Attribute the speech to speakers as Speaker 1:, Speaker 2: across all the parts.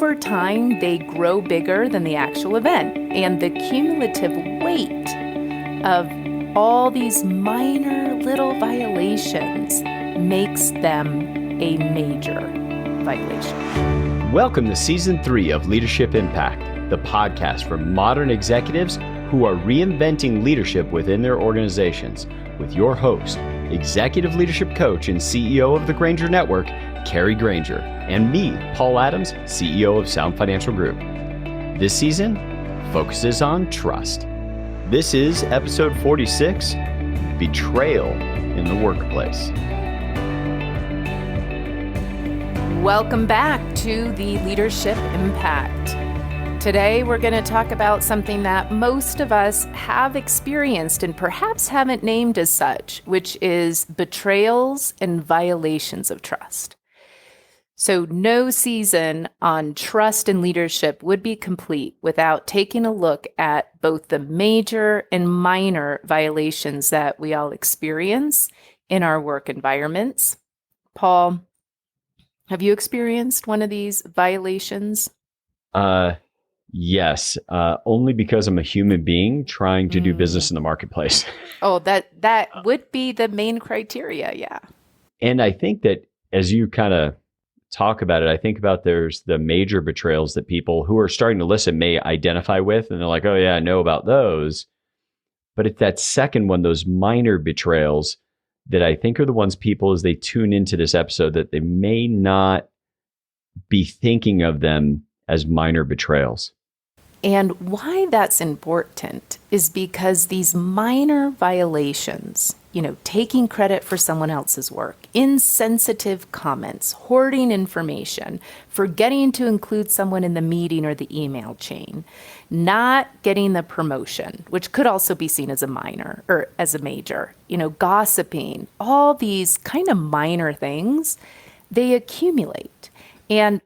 Speaker 1: over time, they grow bigger than the actual event. And the cumulative weight of all these minor little violations makes them a major violation.
Speaker 2: Welcome to Season 3 of Leadership Impact, the podcast for modern executives who are reinventing leadership within their organizations, with your host, Executive Leadership Coach and CEO of the Granger Network, Kari Granger, and me, Paul Adams, CEO of Sound Financial Group. This season focuses on trust. This is episode 46, Betrayal in the Workplace.
Speaker 1: Welcome back to the Leadership Impact. Today, we're going to talk about something that most of us have experienced and perhaps haven't named as such, which is betrayals and violations of trust. So no season on trust and leadership would be complete without taking a look at both the major and minor violations that we all experience in our work environments. Paul, have you experienced one of these violations?
Speaker 2: Yes, only because I'm a human being trying to do business in the marketplace.
Speaker 1: Oh, that would be the main criteria, yeah.
Speaker 2: And I think that as you kind of talk about it, I think about there's the major betrayals that people who are starting to listen may identify with, and they're like, oh yeah, I know about those. But it's that second one, those minor betrayals, that I think are the ones people, as they tune into this episode, that they may not be thinking of them as minor betrayals.
Speaker 1: And why that's important is because these minor violations, taking credit for someone else's work, insensitive comments, hoarding information, forgetting to include someone in the meeting or the email chain, not getting the promotion, which could also be seen as a minor or as a major, gossiping, all these kind of minor things, they accumulate. And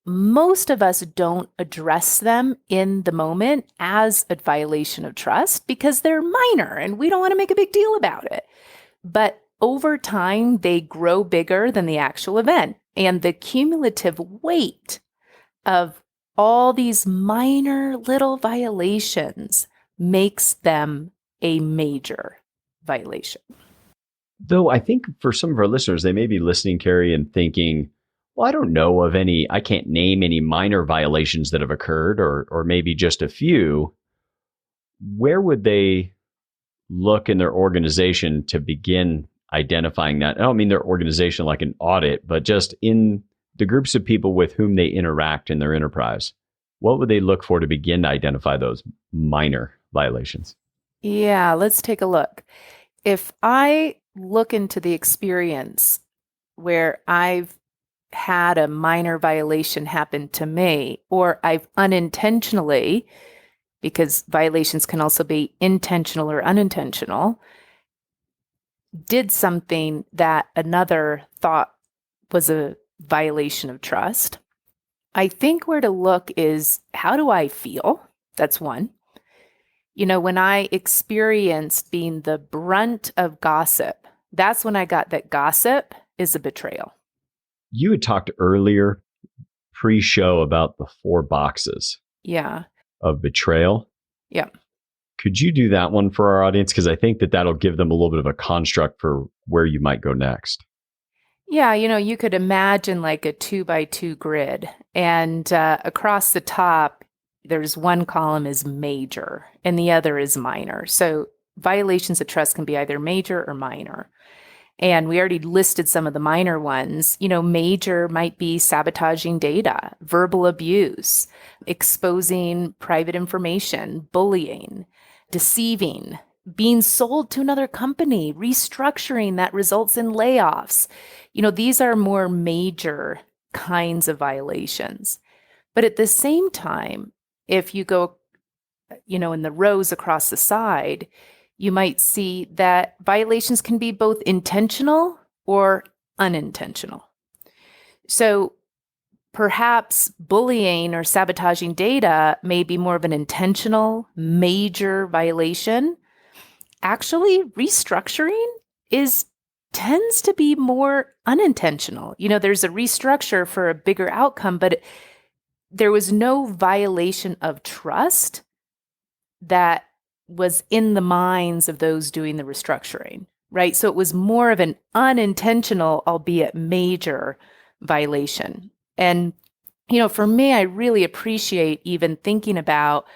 Speaker 1: most of us don't address them in the moment as a violation of trust because they're minor and we don't want to make a big deal about it. But over time, they grow bigger than the actual event. And the cumulative weight of all these minor little violations makes them a major violation.
Speaker 2: Though I think for some of our listeners, they may be listening, Kari, and thinking, well, I don't know of any, I can't name any minor violations that have occurred, or maybe just a few. Where would they look in their organization to begin identifying that? I don't mean their organization like an audit, but just in the groups of people with whom they interact in their enterprise. What would they look for to begin to identify those minor violations?
Speaker 1: Yeah, let's take a look. If I look into the experience where I've had a minor violation happen to me, or I've unintentionally, because violations can also be intentional or unintentional, did something that another thought was a violation of trust, I think where to look is, how do I feel? That's one. When I experienced being the brunt of gossip, that's when I got that gossip is a betrayal.
Speaker 2: You had talked earlier pre-show about the 4 boxes of betrayal.
Speaker 1: Yeah.
Speaker 2: Could you do that one for our audience? Because I think that that'll give them a little bit of a construct for where you might go next.
Speaker 1: Yeah, you could imagine like a 2x2 grid, and across the top, there's one column is major and the other is minor. So violations of trust can be either major or minor. And we already listed some of the minor ones. Major might be sabotaging data, verbal abuse, exposing private information, bullying, deceiving, being sold to another company, restructuring that results in layoffs. These are more major kinds of violations. But at the same time, if you go, in the rows across the side, you might see that violations can be both intentional or unintentional. So perhaps bullying or sabotaging data may be more of an intentional, major violation. Actually, restructuring tends to be more unintentional. There's a restructure for a bigger outcome, but there was no violation of trust that was in the minds of those doing the restructuring, right? So it was more of an unintentional, albeit major violation. And, for me, I really appreciate even thinking about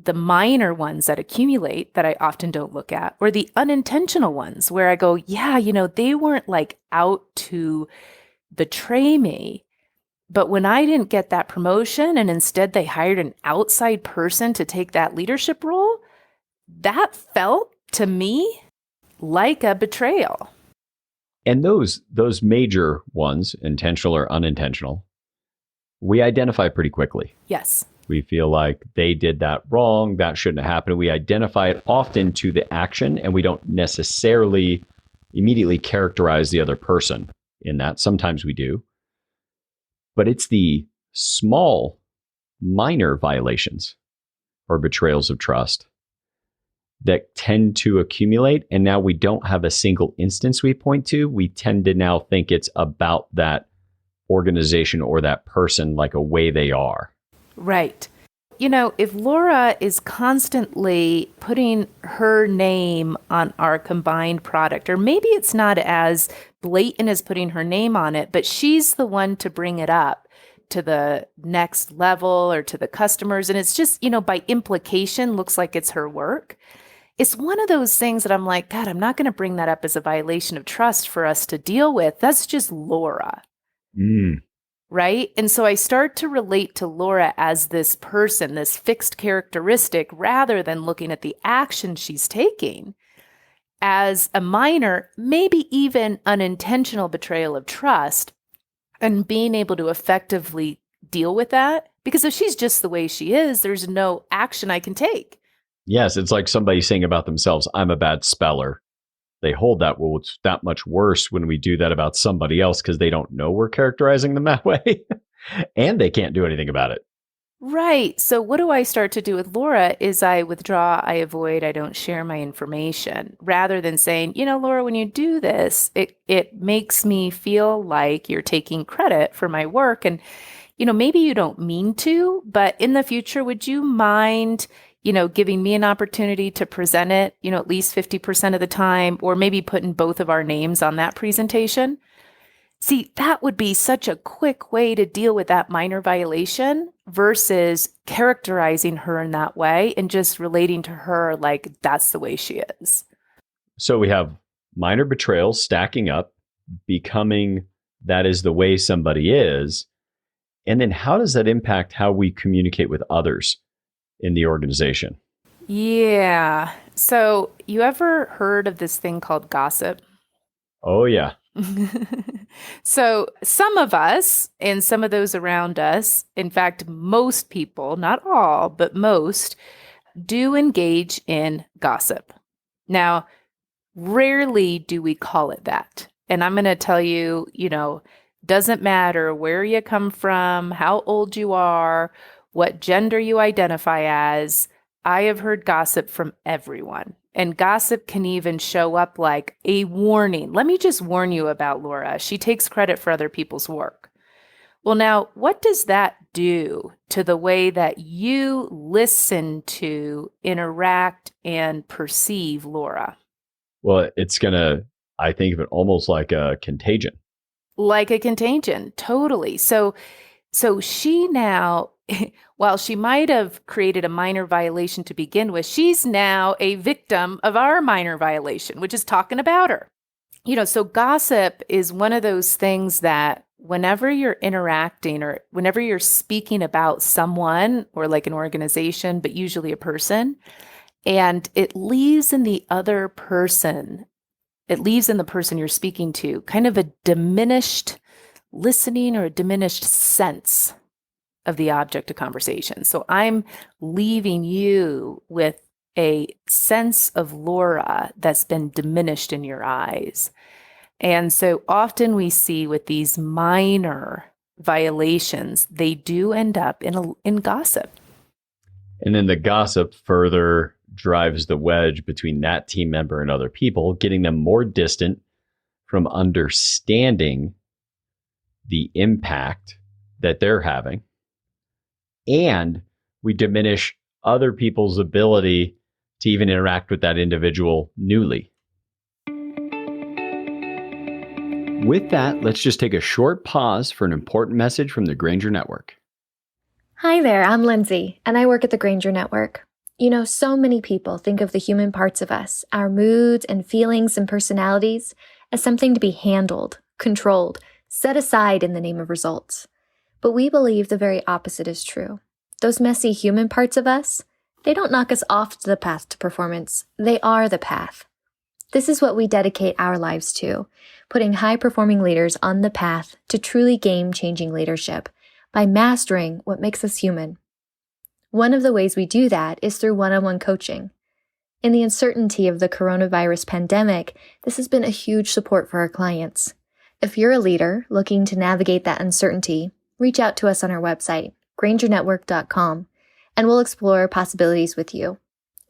Speaker 1: the minor ones that accumulate that I often don't look at, or the unintentional ones where I go, yeah, they weren't like out to betray me. But when I didn't get that promotion and instead they hired an outside person to take that leadership role, that felt to me like a betrayal.
Speaker 2: And those major ones, intentional or unintentional, we identify pretty quickly.
Speaker 1: Yes.
Speaker 2: We feel like they did that wrong, that shouldn't have happened. We identify it often to the action, and we don't necessarily immediately characterize the other person in that. Sometimes we do. But it's the small, minor violations or betrayals of trust that tend to accumulate. And now we don't have a single instance we point to. We tend to now think it's about that organization or that person, like a way they are.
Speaker 1: Right. If Laura is constantly putting her name on our combined product, or maybe it's not as blatant as putting her name on it, but she's the one to bring it up to the next level or to the customers. And it's just, by implication, looks like it's her work. It's one of those things that I'm like, God, I'm not going to bring that up as a violation of trust for us to deal with. That's just Laura. Right? And so I start to relate to Laura as this person, this fixed characteristic, rather than looking at the action she's taking as a minor, maybe even unintentional betrayal of trust, and being able to effectively deal with that. Because if she's just the way she is, there's no action I can take.
Speaker 2: Yes, it's like somebody saying about themselves, I'm a bad speller. They hold that. Well, it's that much worse when we do that about somebody else because they don't know we're characterizing them that way and they can't do anything about it.
Speaker 1: Right. So what do I start to do with Laura is I withdraw, I avoid, I don't share my information rather than saying, Laura, when you do this, it makes me feel like you're taking credit for my work. And, maybe you don't mean to, but in the future, would you mind giving me an opportunity to present it, at least 50% of the time, or maybe putting both of our names on that presentation? See, that would be such a quick way to deal with that minor violation versus characterizing her in that way and just relating to her like that's the way she is.
Speaker 2: So we have minor betrayals stacking up, becoming that is the way somebody is. And then how does that impact how we communicate with others in the organization?
Speaker 1: Yeah. So you ever heard of this thing called gossip?
Speaker 2: Oh, yeah.
Speaker 1: So some of us and some of those around us, in fact, most people, not all, but most, do engage in gossip. Now, rarely do we call it that. And I'm going to tell you, doesn't matter where you come from, how old you are, what gender you identify as, I have heard gossip from everyone. And gossip can even show up like a warning. Let me just warn you about Laura. She takes credit for other people's work. Well, now, what does that do to the way that you listen to, interact, and perceive Laura?
Speaker 2: Well, it's going to, I think of it almost like a contagion.
Speaker 1: Like a contagion, totally. So she now, while she might have created a minor violation to begin with, she's now a victim of our minor violation, which is talking about her. So gossip is one of those things that whenever you're interacting or whenever you're speaking about someone or like an organization, but usually a person, and it leaves in the person you're speaking to kind of a diminished listening or a diminished sense of the object of conversation. So I'm leaving you with a sense of Laura that's been diminished in your eyes. And so often we see with these minor violations, they do end up in gossip.
Speaker 2: And then the gossip further drives the wedge between that team member and other people, getting them more distant from understanding the impact that they're having and we diminish other people's ability to even interact with that individual newly. With that, let's just take a short pause for an important message from the Granger Network.
Speaker 3: Hi there, I'm Lindsay, and I work at the Granger Network. You know, so many people think of the human parts of us, our moods and feelings and personalities, as something to be handled, controlled, set aside in the name of results. But we believe the very opposite is true. Those messy human parts of us, they don't knock us off the path to performance. They are the path. This is what we dedicate our lives to, putting high-performing leaders on the path to truly game-changing leadership by mastering what makes us human. One of the ways we do that is through one-on-one coaching. In the uncertainty of the coronavirus pandemic, this has been a huge support for our clients. If you're a leader looking to navigate that uncertainty, reach out to us on our website, grangernetwork.com, and we'll explore possibilities with you.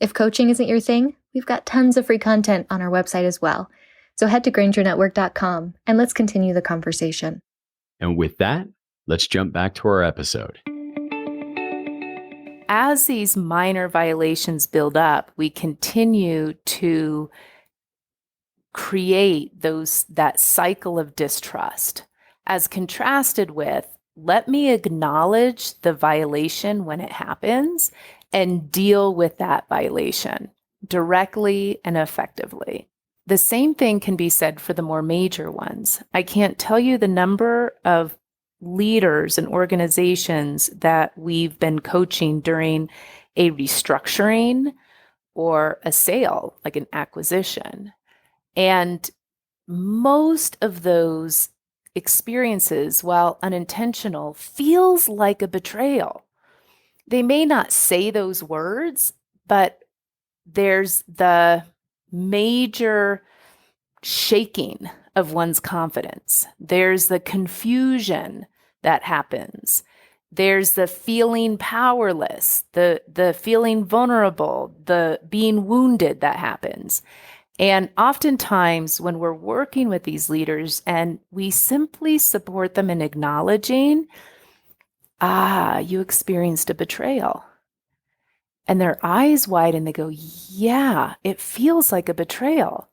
Speaker 3: If coaching isn't your thing, we've got tons of free content on our website as well. So head to grangernetwork.com and let's continue the conversation.
Speaker 2: And with that, let's jump back to our episode.
Speaker 1: As these minor violations build up, we continue to create that cycle of distrust, as contrasted with, let me acknowledge the violation when it happens and deal with that violation directly and effectively. The same thing can be said for the more major ones. I can't tell you the number of leaders and organizations that we've been coaching during a restructuring or a sale, like an acquisition. And most of those experiences, while unintentional, feels like a betrayal. They may not say those words, but there's the major shaking of one's confidence. There's the confusion that happens. There's the feeling powerless, the feeling vulnerable, the being wounded that happens. And oftentimes when we're working with these leaders and we simply support them in acknowledging, you experienced a betrayal. And their eyes widen, they go, yeah, it feels like a betrayal.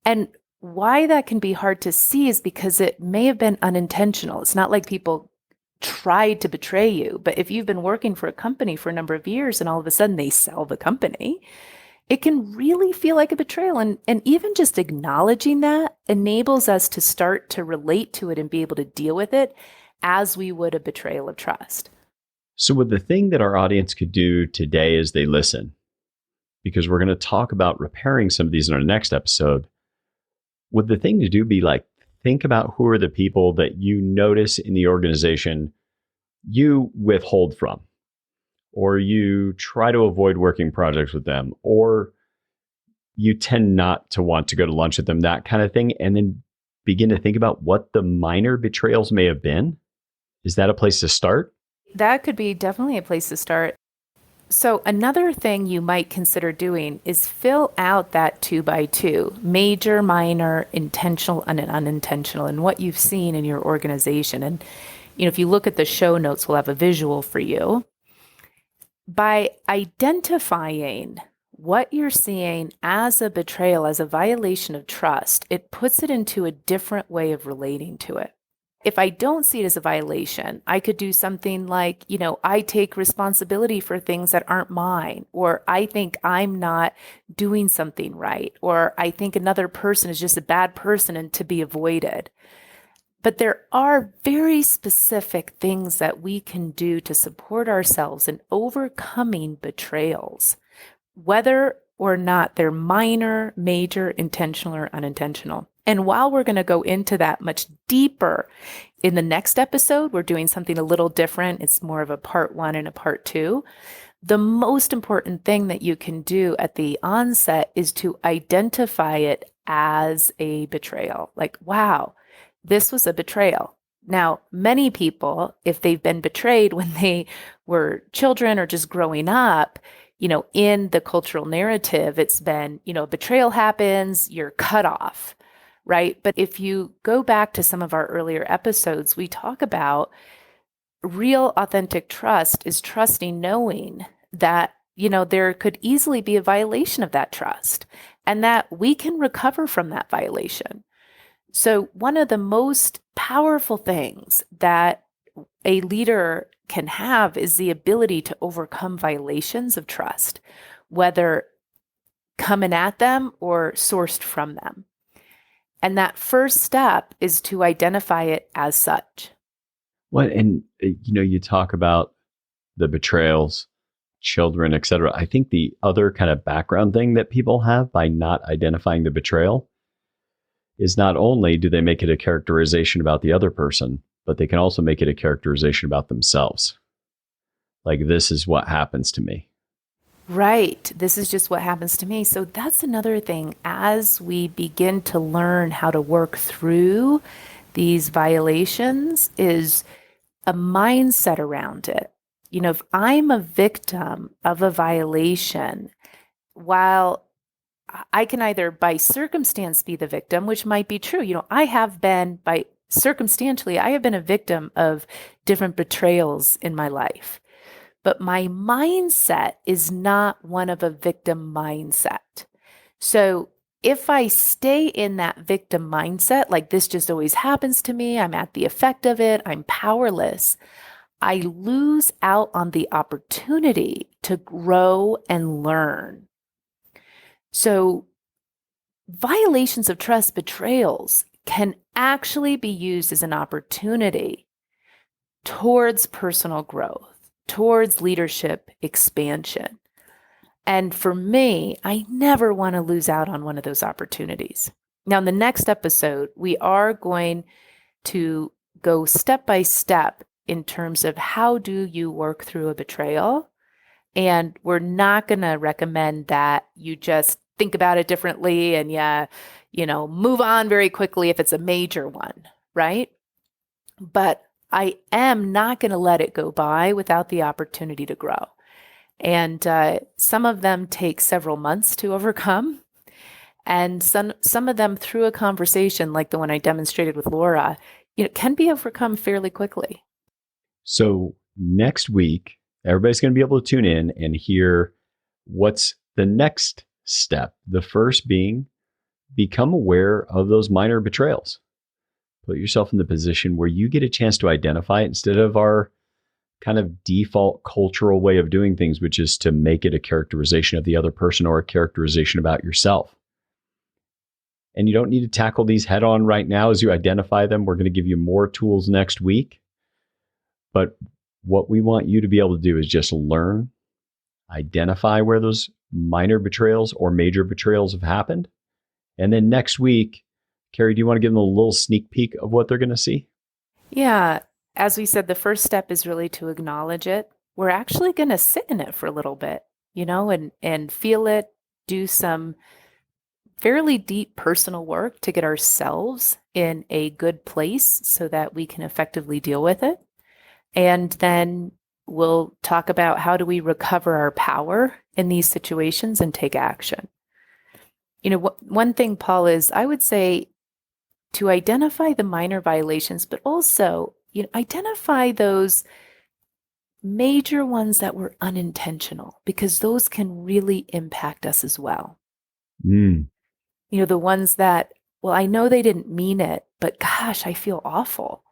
Speaker 1: And why that can be hard to see is because it may have been unintentional. It's not like people tried to betray you, but if you've been working for a company for a number of years and all of a sudden they sell the company, it can really feel like a betrayal. And even just acknowledging that enables us to start to relate to it and be able to deal with it as we would a betrayal of trust.
Speaker 2: So would the thing that our audience could do today as they listen, because we're going to talk about repairing some of these in our next episode, would the thing to do be like, think about who are the people that you notice in the organization you withhold from, or you try to avoid working projects with them, or you tend not to want to go to lunch with them, that kind of thing, and then begin to think about what the minor betrayals may have been? Is that a place to start?
Speaker 1: That could be definitely a place to start. So another thing you might consider doing is fill out that 2x2, major, minor, intentional, and unintentional, and what you've seen in your organization. And, if you look at the show notes, we'll have a visual for you. By identifying what you're seeing as a betrayal, as a violation of trust, it puts it into a different way of relating to it. If I don't see it as a violation, I could do something like, I take responsibility for things that aren't mine, or I think I'm not doing something right, or I think another person is just a bad person and to be avoided. But there are very specific things that we can do to support ourselves in overcoming betrayals, whether or not they're minor, major, intentional, or unintentional. And while we're going to go into that much deeper in the next episode, we're doing something a little different. It's more of a part 1 and a part 2. The most important thing that you can do at the onset is to identify it as a betrayal. Like, wow, this was a betrayal. Now, many people, if they've been betrayed when they were children or just growing up, in the cultural narrative, it's been, betrayal happens, you're cut off, right? But if you go back to some of our earlier episodes, we talk about real authentic trust is trusting, knowing that, there could easily be a violation of that trust and that we can recover from that violation. So one of the most powerful things that a leader can have is the ability to overcome violations of trust, whether coming at them or sourced from them. And that first step is to identify it as such.
Speaker 2: Well, and you talk about the betrayals, children, et cetera. I think the other kind of background thing that people have by not identifying the betrayal is not only do they make it a characterization about the other person, but they can also make it a characterization about themselves. Like, this is what happens to me.
Speaker 1: Right. This is just what happens to me. So that's another thing. As we begin to learn how to work through these violations, is a mindset around it. If I'm a victim of a violation, while I can either by circumstance be the victim, which might be true. I have been circumstantially a victim of different betrayals in my life. But my mindset is not one of a victim mindset. So if I stay in that victim mindset, like this just always happens to me, I'm at the effect of it, I'm powerless, I lose out on the opportunity to grow and learn. So violations of trust, betrayals, can actually be used as an opportunity towards personal growth, towards leadership expansion. And for me, I never want to lose out on one of those opportunities. Now, in the next episode, we are going to go step by step in terms of how do you work through a betrayal. And we're not going to recommend that you just think about it differently and move on very quickly if it's a major one, right? But I am not going to let it go by without the opportunity to grow. And some of them take several months to overcome. And some of them through a conversation like the one I demonstrated with Laura, can be overcome fairly quickly.
Speaker 2: So next week, everybody's going to be able to tune in and hear what's the next step. The first being become aware of those minor betrayals. Put yourself in the position where you get a chance to identify it instead of our kind of default cultural way of doing things, which is to make it a characterization of the other person or a characterization about yourself. And you don't need to tackle these head on right now as you identify them. We're going to give you more tools next week. But what we want you to be able to do is just learn, identify where those minor betrayals or major betrayals have happened. And then next week, Kari, do you want to give them a little sneak peek of what they're going to see?
Speaker 1: Yeah. As we said, the first step is really to acknowledge it. We're actually going to sit in it for a little bit, and feel it, do some fairly deep personal work to get ourselves in a good place so that we can effectively deal with it. And then we'll talk about how do we recover our power in these situations and take action. One thing, Paul, is I would say to identify the minor violations, but also, identify those major ones that were unintentional, because those can really impact us as well. The ones that, well, I know they didn't mean it, but gosh, I feel awful.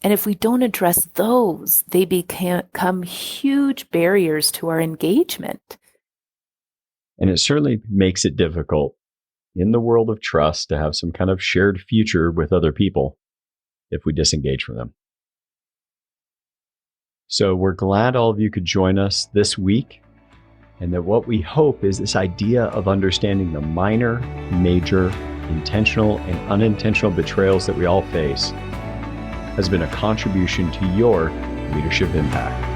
Speaker 1: And if we don't address those, they become huge barriers to our engagement.
Speaker 2: And it certainly makes it difficult in the world of trust to have some kind of shared future with other people if we disengage from them. So we're glad all of you could join us this week, and that what we hope is this idea of understanding the minor, major, intentional, and unintentional betrayals that we all face has been a contribution to your leadership impact.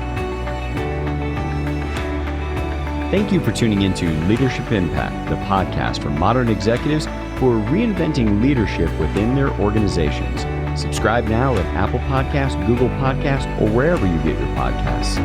Speaker 2: Thank you for tuning into Leadership Impact, the podcast for modern executives who are reinventing leadership within their organizations. Subscribe now at Apple Podcasts, Google Podcasts, or wherever you get your podcasts.